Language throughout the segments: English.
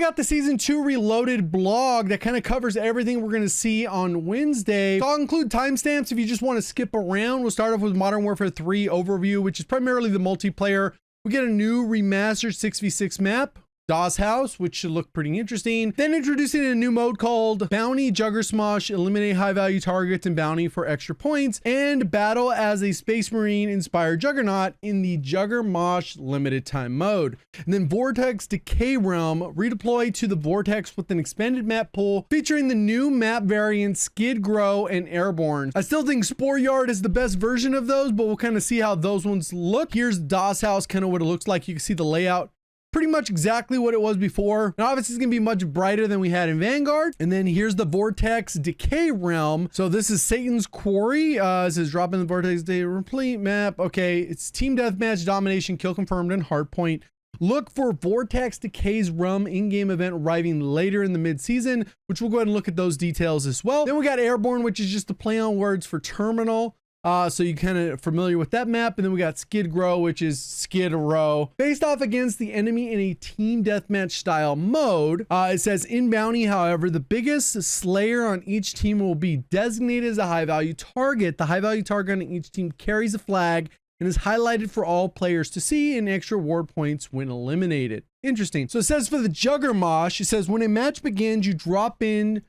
we got the Season 2 Reloaded blog that kind of covers everything we're going to see on Wednesday. So I'll include timestamps if you just want to skip around. We'll start off with Modern Warfare 3 overview, which is primarily the multiplayer. We get a new remastered 6v6 map, DOS House, which should look pretty interesting. Then introducing a new mode called Bounty Jugger Smosh, eliminate high value targets and bounty for extra points, and battle as a Space Marine inspired Juggernaut in the Jugger Mosh limited time mode. And then Vortex Decay Realm, redeploy to the Vortex with an expanded map pool featuring the new map variants Skid Grow and Airborne. I still think Spore Yard is the best version of those, but we'll kind of see how those ones look. Here's DOS House, kind of what it looks like. You can see the layout. Pretty much exactly what it was before. And obviously it's gonna be much brighter than we had in Vanguard. And then here's the Vortex Decay Realm. So this is Satan's Quarry. It says drop in the Vortex Day Replete map. Okay, it's team deathmatch, domination, kill confirmed, and hardpoint. Look for Vortex Decay's Realm in-game event arriving later in the mid-season, which we'll go ahead and look at those details as well. Then we got Airborne, which is just a play on words for terminal. So you kind of familiar with that map. And then we got Skid Grow, which is Skid Row. Based off against the enemy in a team deathmatch style mode. It says in Bounty, however, the biggest slayer on each team will be designated as a high value target. The high value target on each team carries a flag and is highlighted for all players to see and extra reward points when eliminated. Interesting. So it says for the Jugger Mosh, it says when a match begins, you drop in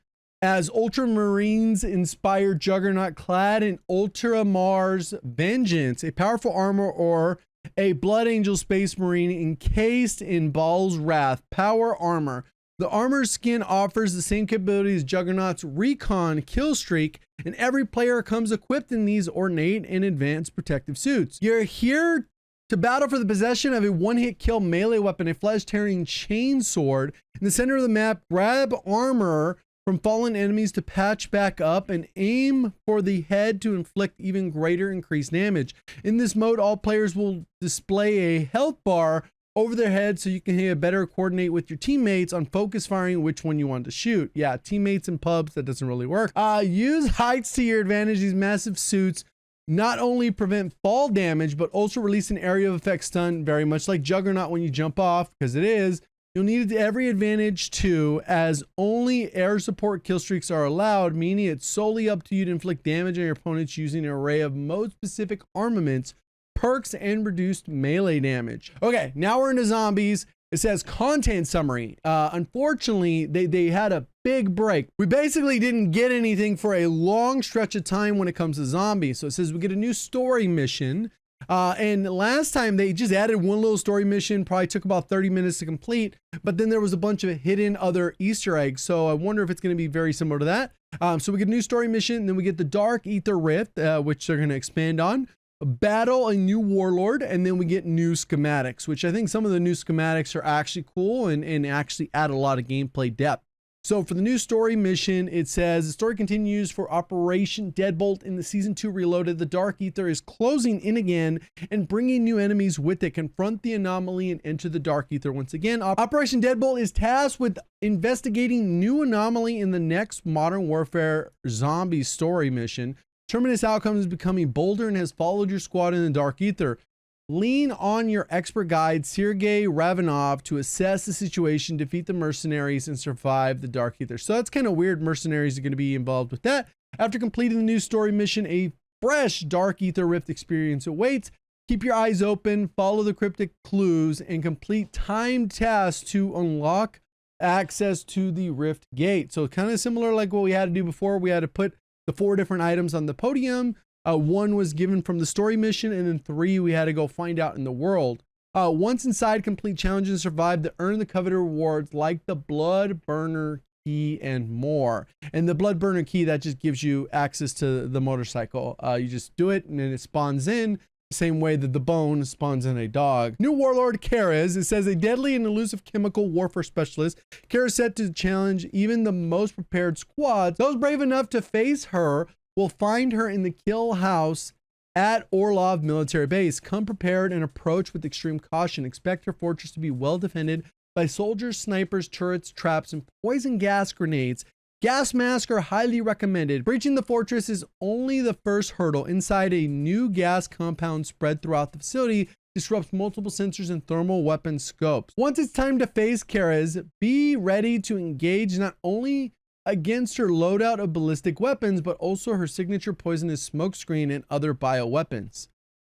as Ultramarines inspired Juggernaut clad in Ultramar's Vengeance, a powerful armor, or a Blood Angel Space Marine encased in Baal's Wrath power armor. The armor skin offers the same capability as Juggernaut's Recon kill streak, and every player comes equipped in these ornate and advanced protective suits. You're here to battle for the possession of a one-hit kill melee weapon, a flesh-tearing chain sword. In the center of the map, grab armor from fallen enemies to patch back up and aim for the head to inflict even greater increased damage. In this mode, all players will display a health bar over their head so you can better coordinate with your teammates on focus firing which one you want to shoot. Yeah, teammates in pubs, that doesn't really work. Use heights to your advantage. These massive suits not only prevent fall damage, but also release an area of effect stun, very much like Juggernaut when you jump off, because it is. You'll need every advantage too, as only air support kill streaks are allowed, meaning it's solely up to you to inflict damage on your opponents using an array of mode-specific armaments, perks, and reduced melee damage. Okay, now we're into zombies. It says content summary. Unfortunately, they had a big break. We basically didn't get anything for a long stretch of time when it comes to zombies. So it says we get a new story mission. And last time they just added one little story mission, probably took about 30 minutes to complete, but then there was a bunch of hidden other Easter eggs. So I wonder if it's going to be very similar to that. So we get a new story mission, and then we get the Dark Ether Rift, which they're going to expand on, battle a new warlord, and then we get new schematics, which I think some of the new schematics are actually cool and actually add a lot of gameplay depth. So for the new story mission, it says the story continues for Operation Deadbolt in the Season 2 Reloaded. The Dark Ether is closing in again and bringing new enemies with it. Confront the anomaly and enter the Dark Ether once again. Operation Deadbolt is tasked with investigating new anomaly in the next Modern Warfare Zombie story mission. Terminus Outcome is becoming bolder and has followed your squad in the Dark Ether. Lean on your expert guide, Sergei Ravenov, to assess the situation, defeat the mercenaries, and survive the Dark Ether. So that's kind of weird. Mercenaries are going to be involved with that. After completing the new story mission, a fresh Dark Ether Rift experience awaits. Keep your eyes open, follow the cryptic clues, and complete timed tasks to unlock access to the Rift Gate. So kind of similar like what we had to do before. We had to put the 4 different items on the podium. 1 was given from the story mission, and then 3 we had to go find out in the world. Once inside, complete challenges and survive to earn the coveted rewards like the Blood Burner Key and more. And the Blood Burner Key, that just gives you access to the motorcycle. You just do it and then it spawns in, the same way that the bone spawns in a dog. New warlord Kara's. It says a deadly and elusive chemical warfare specialist. Kara's set to challenge even the most prepared squads. Those brave enough to face her will find her in the kill house at Orlov military base. Come prepared and approach with extreme caution. Expect her fortress to be well defended by soldiers, snipers, turrets, traps, and poison gas grenades. Gas masks are highly recommended. Breaching the fortress is only the first hurdle. Inside, a new gas compound spread throughout the facility disrupts multiple sensors and thermal weapon scopes. Once it's time to face Kara's, be ready to engage not only against her loadout of ballistic weapons, but also her signature poisonous smokescreen and other bioweapons.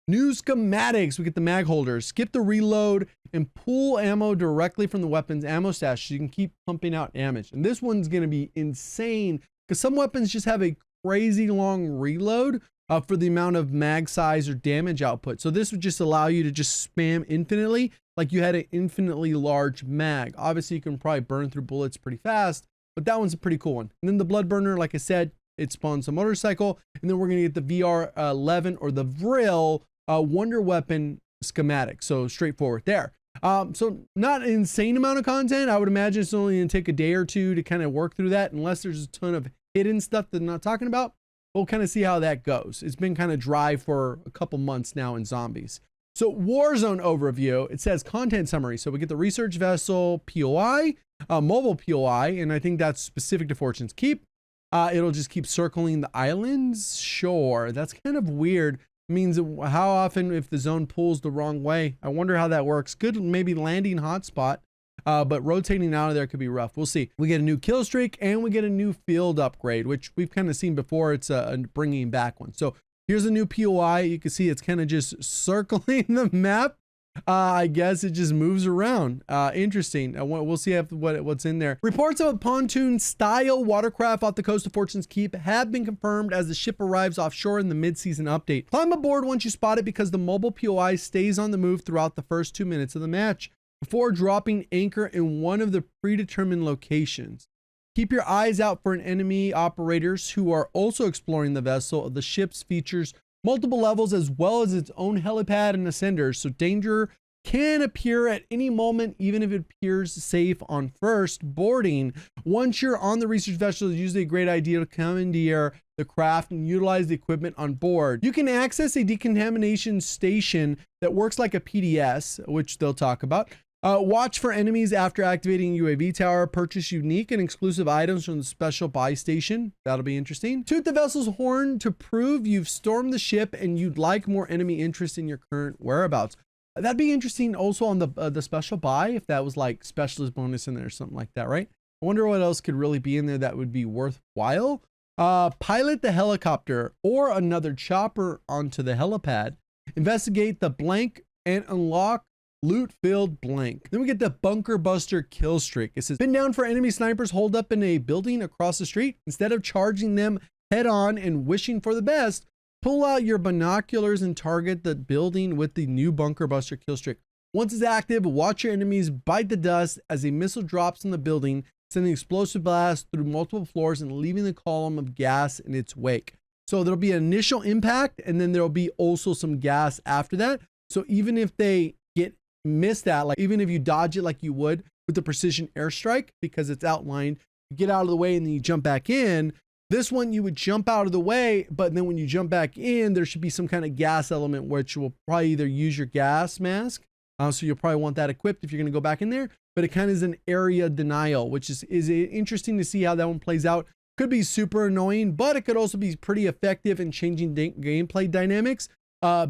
New schematics, we get the mag holders, skip the reload and pull ammo directly from the weapon's ammo stash so you can keep pumping out damage. And this one's going to be insane because some weapons just have a crazy long reload for the amount of mag size or damage output. So this would just allow you to just spam infinitely like you had an infinitely large mag. Obviously you can probably burn through bullets pretty fast, but that one's a pretty cool one. And then the blood burner, like I said, it spawns a motorcycle. And then we're going to get the VR11 or the Vril wonder weapon schematic. So straightforward there. So not an insane amount of content. I would imagine it's only going to take a day or two to kind of work through that, unless there's a ton of hidden stuff that I'm not talking about. We'll kind of see how that goes. It's been kind of dry for a couple months now in zombies. So Warzone overview, it says content summary. So we get the research vessel POI, mobile POI, and I think that's specific to Fortune's Keep. It'll just keep circling the islands. Sure, that's kind of weird. Means how often if the zone pulls the wrong way. I wonder how that works. Good, maybe landing hotspot, but rotating out of there could be rough. We'll see. We get a new kill streak and we get a new field upgrade, which we've kind of seen before. It's a bringing back one. So here's a new POI. You can see it's kind of just circling the map. I guess it just moves around. Interesting. We'll see what's in there. Reports of a pontoon-style watercraft off the coast of Fortune's Keep have been confirmed as the ship arrives offshore in the mid-season update. Climb aboard once you spot it because the mobile POI stays on the move throughout the first 2 minutes of the match before dropping anchor in one of the predetermined locations. Keep your eyes out for enemy operators who are also exploring the vessel. The ship's features multiple levels as well as its own helipad and ascenders, so danger can appear at any moment even if it appears safe on first boarding. Once you're on the research vessel, it's usually a great idea to commandeer the craft and utilize the equipment on board. You can access a decontamination station that works like a PDS, which they'll talk about. Watch for enemies after activating UAV tower. Purchase unique and exclusive items from the special buy station. That'll be interesting. Toot the vessel's horn to prove you've stormed the ship and you'd like more enemy interest in your current whereabouts. That'd be interesting also on the special buy, if that was like specialist bonus in there or something like that, right? I wonder what else could really be in there that would be worthwhile. Pilot the helicopter or another chopper onto the helipad. Investigate the blank and unlock loot filled blank. Then we get the bunker buster kill streak. It says pin down for enemy snipers holed up in a building across the street. Instead of charging them head on and wishing for the best, pull out your binoculars and target the building with the new bunker buster kill streak. Once it's active, watch your enemies bite the dust as a missile drops in the building, sending explosive blasts through multiple floors and leaving the column of gas in its wake. So there'll be an initial impact and then there'll be also some gas after that. So even if they miss that, like even if you dodge it like you would with the precision airstrike, because it's outlined, you get out of the way and then you jump back in. This one you would jump out of the way, but then when you jump back in, there should be some kind of gas element which will probably either use your gas mask, so you'll probably want that equipped if you're going to go back in there, but it kind of is an area denial, which is interesting to see how that one plays out. Could be super annoying, but it could also be pretty effective in changing gameplay dynamics.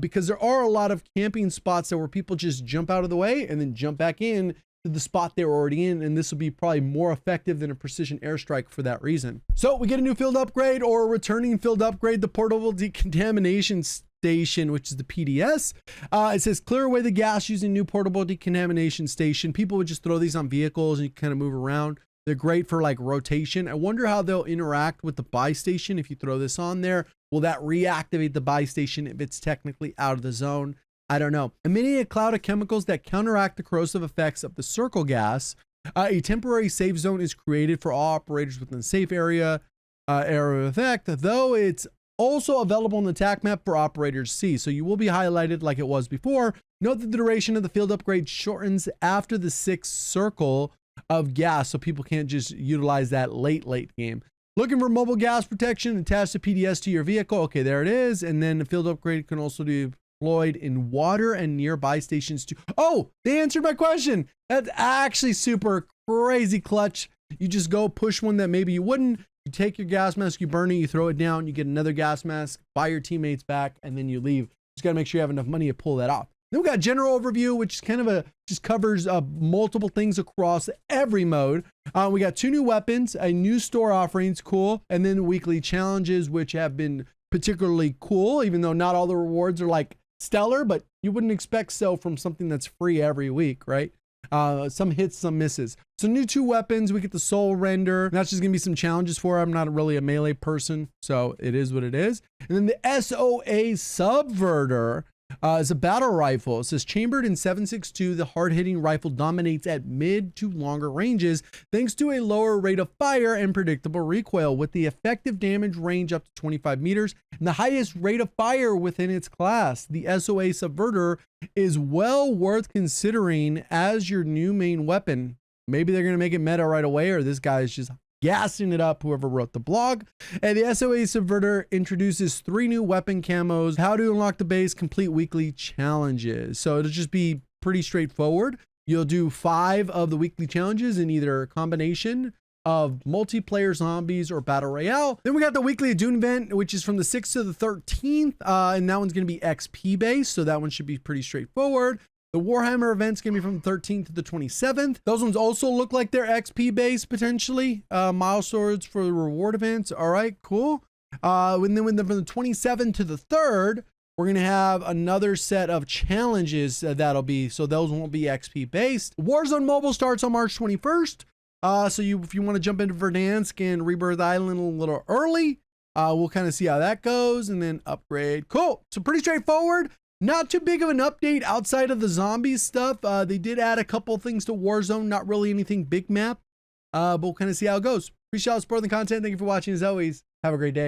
Because there are a lot of camping spots where people just jump out of the way and then jump back in to the spot they were already in, and this will be probably more effective than a precision airstrike for that reason. So we get a new field upgrade or a returning field upgrade, the portable decontamination station, which is the PDS. It says clear away the gas using new portable decontamination station. People would just throw these on vehicles and you kind of move around. They're great for like rotation. I wonder how they'll interact with the buy station if you throw this on there. Will that reactivate the buy station if it's technically out of the zone? I don't know. Emitting a cloud of chemicals that counteract the corrosive effects of the circle gas. A temporary safe zone is created for all operators within the safe area of effect, though it's also available in the attack map for operators C. So you will be highlighted like it was before. Note that the duration of the field upgrade shortens after the 6th circle of gas, so people can't just utilize that late game. Looking for mobile gas protection, attach the PDS to your vehicle. Okay, there it is. And then the field upgrade can also be deployed in water and nearby stations too. Oh, they answered my question. That's actually super crazy clutch. You just go push one that maybe you wouldn't. You take your gas mask, you burn it, you throw it down, you get another gas mask, buy your teammates back, and then you leave. Just gotta make sure you have enough money to pull that off. Then we got general overview, which is kind of just covers multiple things across every mode. We got 2 new weapons, a new store offerings, cool, and then weekly challenges, which have been particularly cool, even though not all the rewards are like stellar, but you wouldn't expect so from something that's free every week, right? Some hits, some misses. So new 2 weapons, we get the soul render. That's just gonna be some challenges for her. I'm not really a melee person, so it is what it is. And then the SOA Subverter is a battle rifle. It says chambered in 7.62, the hard-hitting rifle dominates at mid to longer ranges thanks to a lower rate of fire and predictable recoil, with the effective damage range up to 25 meters and the highest rate of fire within its class. The SOA Subverter is well worth considering as your new main weapon. Maybe they're going to make it meta right away, or this guy is just gassing it up, whoever wrote the blog. And the SOA Subverter introduces 3 new weapon camos, how to unlock the base, complete weekly challenges. So it'll just be pretty straightforward. You'll do 5 of the weekly challenges in either a combination of multiplayer zombies or battle royale. Then we got the weekly Dune event, which is from the 6th to the 13th. And that one's going to be XP based. So that one should be pretty straightforward. The Warhammer event's gonna be from the 13th to the 27th. Those ones also look like they're XP based potentially. Milestones for the reward events. All right, cool. And then from the 27th to the 3rd, we're gonna have another set of challenges that'll be, so those won't be XP based. Warzone Mobile starts on March 21st. So if you want to jump into Verdansk and Rebirth Island a little early, we'll kind of see how that goes and then upgrade. Cool. So pretty straightforward. Not too big of an update outside of the zombies stuff. They did add a couple things to Warzone, not really anything big map, but we'll kind of see how it goes. Appreciate y'all supporting the content. Thank you for watching as always. Have a great day.